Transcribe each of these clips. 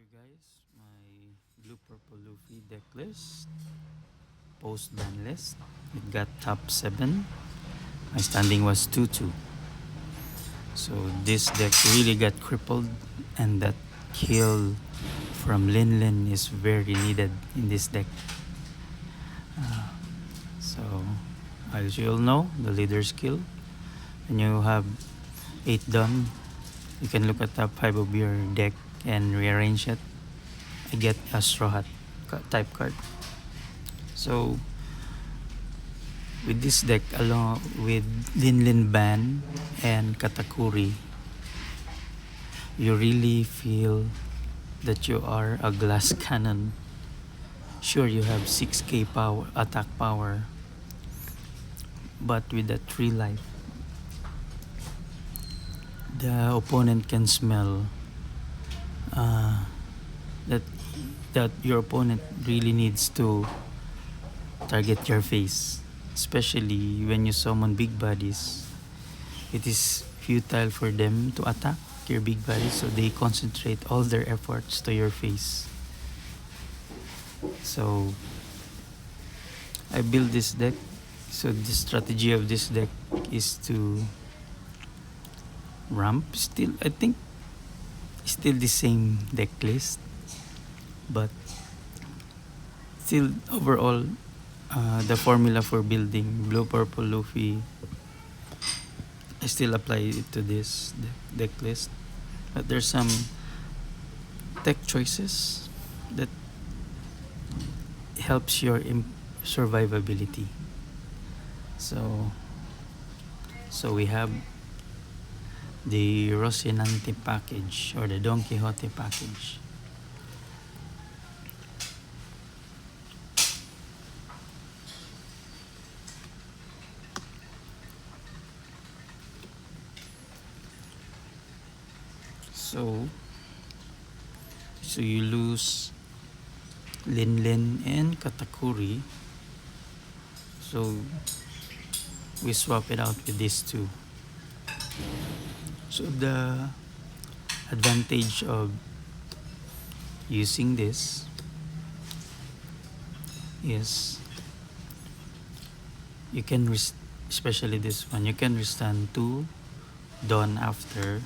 guys, my blue purple Luffy deck list post Banlist. It got top 7. My standing was 2-2. So this deck really got crippled, and that kill from Lin Lin is very needed in this deck. So as you all know, the leader skill, when you have 8 done, you can look at top 5 of your deck and rearrange it. I get a Straw Hat type card. So with this deck, along with Linlin Ban and Katakuri, you really feel that you are a glass cannon. Sure, you have 6k power, attack power, but with that 3 life, the opponent can smell that your opponent really needs to target your face, especially when you summon big bodies. It is futile for them to attack your big bodies, so they concentrate all their efforts to your face. So I build this deck. So the strategy of this deck is to ramp. Still, I think still the same deck list, but still overall, the formula for building blue purple Luffy, I still apply it to this deck list. But there's some tech choices that helps your survivability. So we have the Rocinante package, or the Donquixote package. So you lose Lin Lin and Katakuri. So we swap it out with these two. So the advantage of using this is you can especially this one, you can withstand 2 dawn after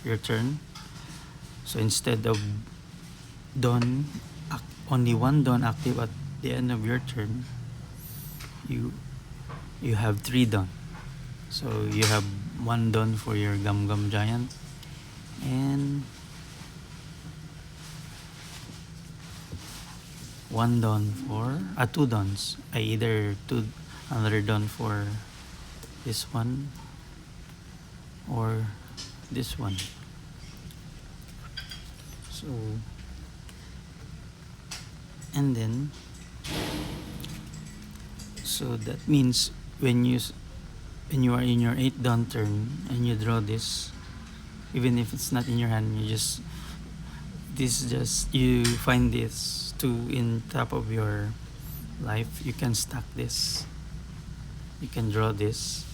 your turn. So instead of dawn, only 1 dawn active at the end of your turn, you have 3 dawn. So you have 1 dawn for your Gum Gum Giant, and 1 dawn for 2 dawns. Either another dawn for this one or this one. So and then so that means when you are in your 8th dawn turn and you draw this, even if it's not in your hand, you find this 2 in top of your life, you can stack this. You can draw this,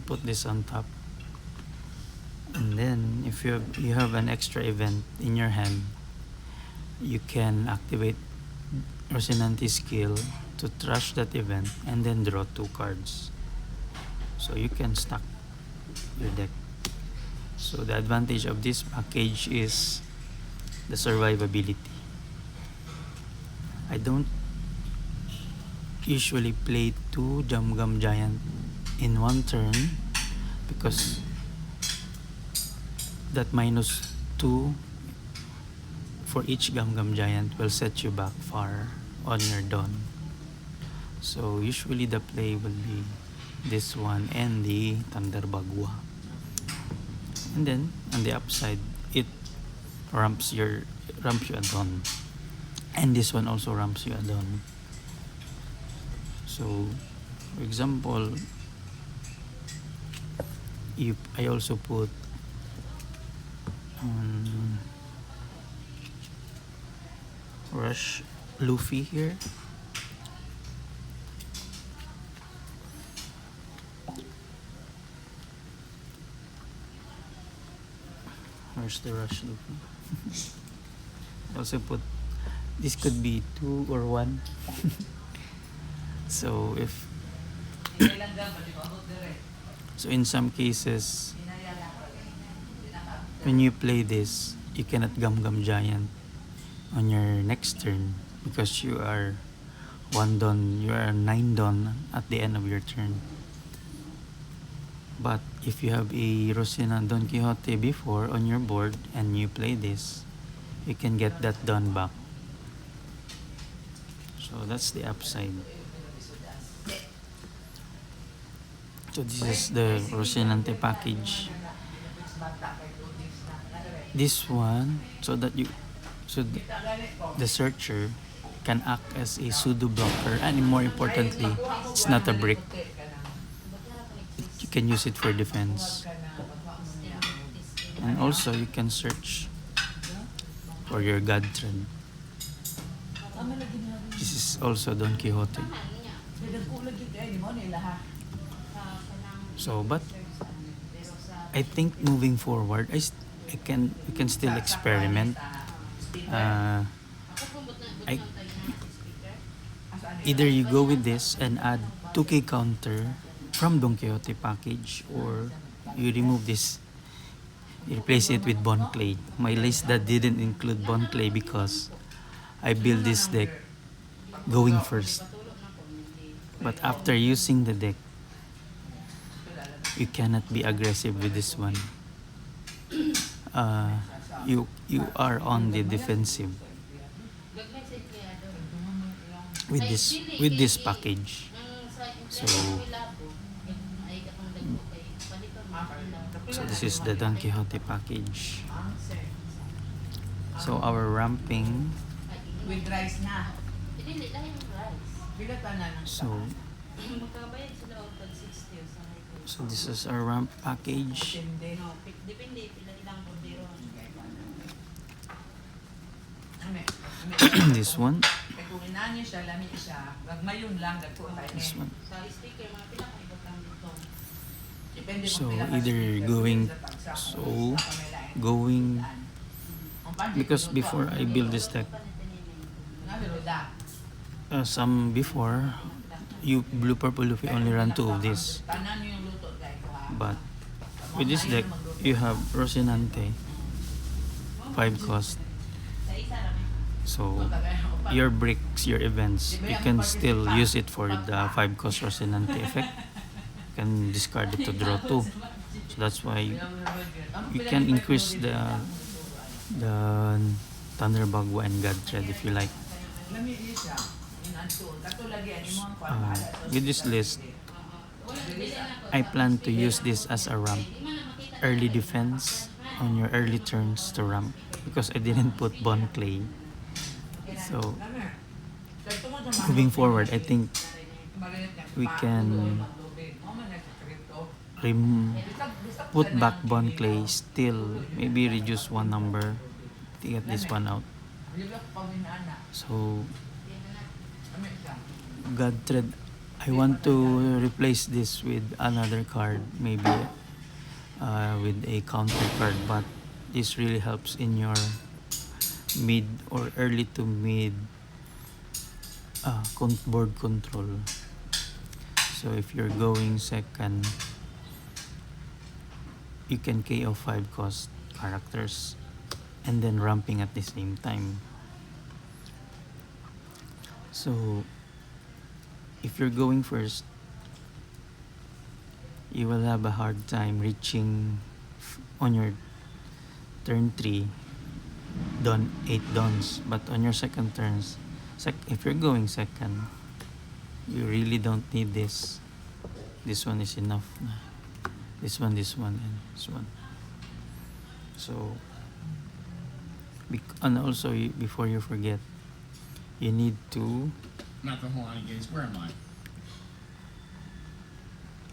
put this on top, and then if you have an extra event in your hand, you can activate Rocinante's skill to trash that event and then draw 2 cards. So you can stack your deck. So the advantage of this package is the survivability. I don't usually play 2 Gum Gum Giant in 1 turn, because that -2 for each Gum Gum Giant will set you back far on your dawn. So usually the play will be this one and the Thunder Bagua. And then on the upside, it ramps you a dawn. And this one also ramps you a dawn. So for example, I also put Rush Luffy here. Where's the Rush Luffy? Also put, this could be 2 or 1. So if so in some cases when you play this, you cannot gum giant on your next turn because you are 1 don, you are 9 don at the end of your turn. But if you have a Rosina Don Quixote before on your board and you play this, you can get that don back. So that's the upside. So this is the Rocinante package. This one, so that you, so the searcher can act as a pseudo blocker, and more importantly, it's not a brick. You can use it for defense. And also you can search for your god thread. This is also Don Quixote. So, but I think moving forward, we can still experiment. Either you go with this and add 2k counter from Don Quixote package, or you remove this, you replace it with Bone Clay. My list that didn't include Bone Clay because I built this deck going first. But after using the deck, you cannot be aggressive with this one. You are on the defensive with this package. So this is the Don Quixote package. So our ramping, with rice na. So this is our ramp package. This one. This one. So either going because before I build this deck, some before you blue purple Luffy only run 2 of this, but with this deck you have Rocinante 5 cost. So your bricks, your events, you can still use it for the 5 cost Rocinante effect. You can discard it to draw 2. So that's why you can increase the Thunderbagwa and God Thread if you like. With this list, I plan to use this as a ramp. Early defense on your early turns to ramp, because I didn't put Bone Clay. So moving forward, I think we can put back Bone Clay, still maybe reduce 1 number to get this one out. So God Thread, I want to replace this with another card, maybe with a counter card, but this really helps in your mid or early to mid board control. So if you're going second, you can KO 5 cost characters and then ramping at the same time. So if you're going first, you will have a hard time reaching on your turn 3 don 8 dons, but on your second turns, if you're going second, you really don't need this. This one is enough. This one, and this one. So and also before you forget, you need to Where am I?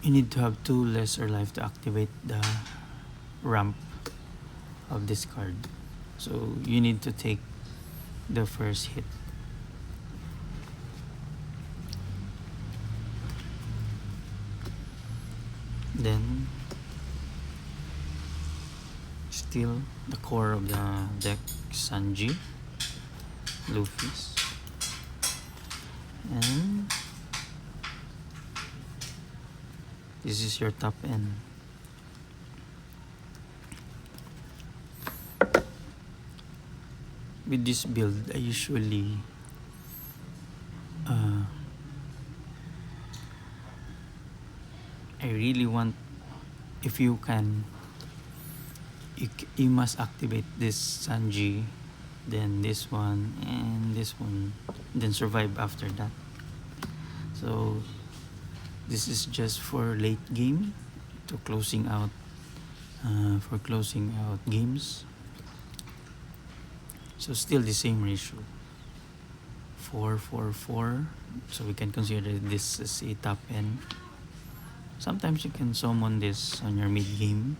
You need to have 2 lesser life to activate the ramp of this card. So you need to take the first hit. Then still the core of the deck, Sanji. Luffy's. And this is your top end. With this build, I usually I really want, if you can, you must activate this Sanji, then this one, and this one, then survive after that. So this is just for late game, to closing out, for closing out games. So still the same ratio, 4, 4, 4. So we can consider this as a top end. Sometimes you can summon this on your mid game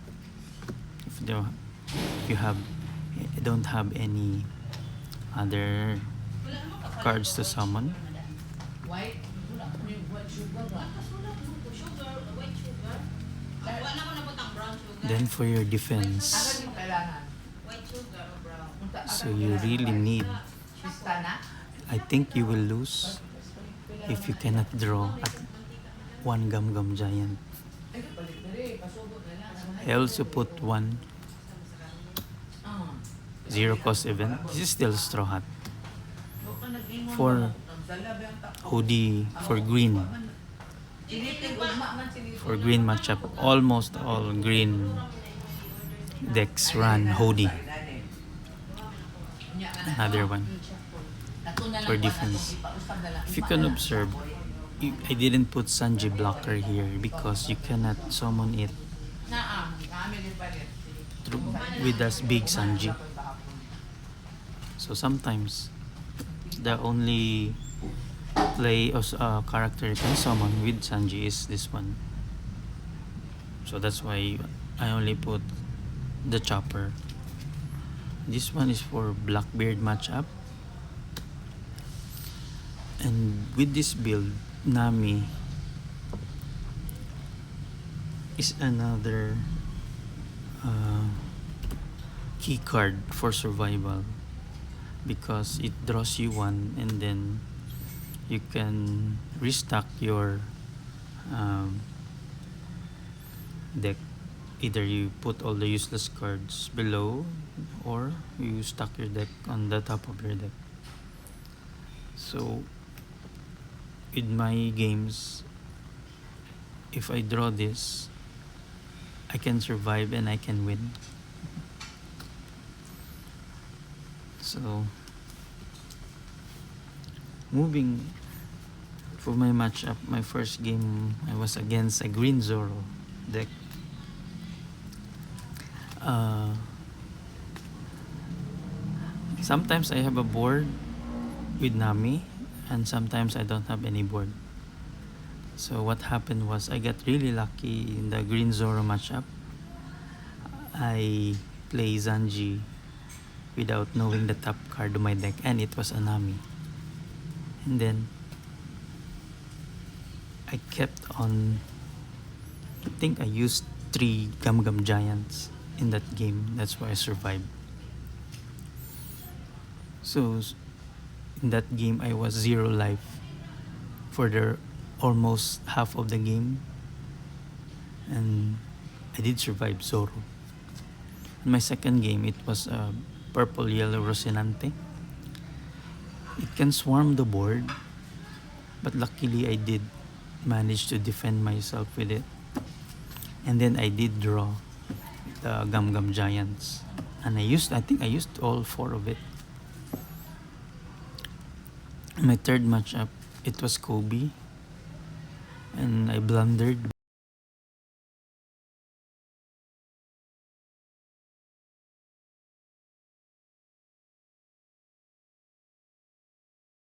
if you don't have any other cards to summon. White? White sugar ba? White sugar. Wala na ko nabutang brown sugar. Then for your defense, Ano yung kailangan? White sugar o brown? so you really need, Pista na? I think you will lose if you cannot draw at one Gum Gum Giant. I also put one 0 cost event. This is still Straw Hat. For OD, for green matchup, almost all green decks run Hody. Another one for defense. If you can observe, I didn't put Sanji blocker here because you cannot summon it with this big Sanji. So sometimes the only play of character you can summon with Sanji is this one. So that's why I only put the Chopper. This one is for Blackbeard matchup. And with this build, Nami is another key card for survival, because it draws you one and then you can restock your deck. Either you put all the useless cards below or you stack your deck on the top of your deck. So in my games, if I draw this, I can survive and I can win. So moving for my matchup, my first game I was against a Green Zoro deck. Sometimes I have a board with Nami and sometimes I don't have any board. So what happened was I got really lucky in the Green Zoro matchup. I play Zanji without knowing the top card of my deck, and it was a Nami. And then I kept on, I think I used 3 Gum Gum Giants in that game. That's why I survived. So in that game I was 0 life for the almost half of the game, and I did survive Zoro. In my second game, it was a purple yellow Rocinante. It can swarm the board, but luckily I did manage to defend myself with it. And then I did draw the Gum Gum Giants, and I think I used all 4 of it. In my third matchup, it was Kobe, and I blundered